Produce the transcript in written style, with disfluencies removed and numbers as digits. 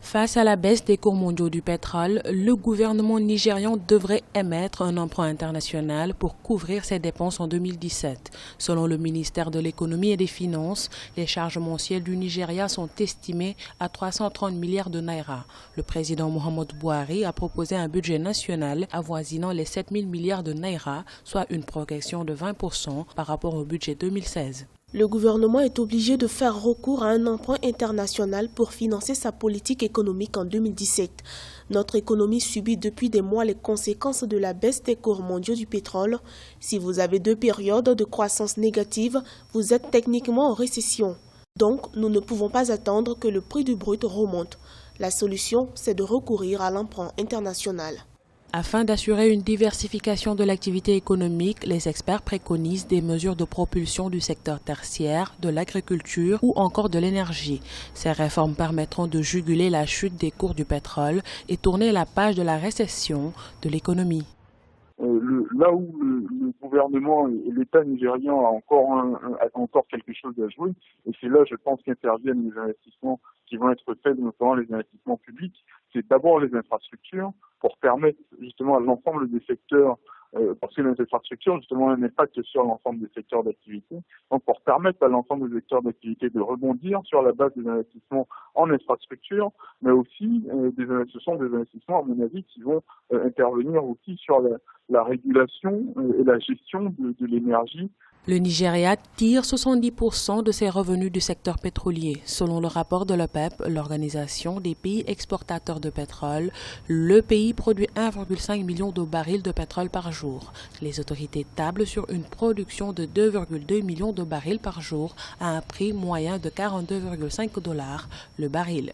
Face à la baisse des cours mondiaux du pétrole, le gouvernement nigérian devrait émettre un emprunt international pour couvrir ses dépenses en 2017. Selon le ministère de l'Économie et des Finances, les charges mensuelles du Nigeria sont estimées à 330 milliards de naira. Le président Muhammadu Buhari a proposé un budget national avoisinant les 7 000 milliards de naira, soit une progression de 20% par rapport au budget 2016. Le gouvernement est obligé de faire recours à un emprunt international pour financer sa politique économique en 2017. Notre économie subit depuis des mois les conséquences de la baisse des cours mondiaux du pétrole. Si vous avez 2 périodes de croissance négative, vous êtes techniquement en récession. Donc, nous ne pouvons pas attendre que le prix du brut remonte. La solution, c'est de recourir à l'emprunt international. Afin d'assurer une diversification de l'activité économique, les experts préconisent des mesures de propulsion du secteur tertiaire, de l'agriculture ou encore de l'énergie. Ces réformes permettront de juguler la chute des cours du pétrole et tourner la page de la récession de l'économie. Là où le gouvernement et l'État nigérian a encore quelque chose à jouer, et c'est là, je pense, qu'interviennent les investissements qui vont être faits, notamment les investissements publics, c'est d'abord les infrastructures pour permettre justement à l'ensemble des secteurs, parce que les infrastructures justement ont un impact sur l'ensemble des secteurs d'activité, donc pour permettre à l'ensemble des secteurs d'activité de rebondir sur la base des investissements en infrastructure, mais aussi ce sont des investissements à mon avis qui vont intervenir aussi sur la régulation et la gestion de l'énergie. Le Nigeria tire 70% de ses revenus du secteur pétrolier. Selon le rapport de l'OPEP, l'Organisation des pays exportateurs de pétrole, le pays produit 1,5 million de barils de pétrole par jour. Les autorités tablent sur une production de 2,2 millions de barils par jour à un prix moyen de 42,5 $ le baril.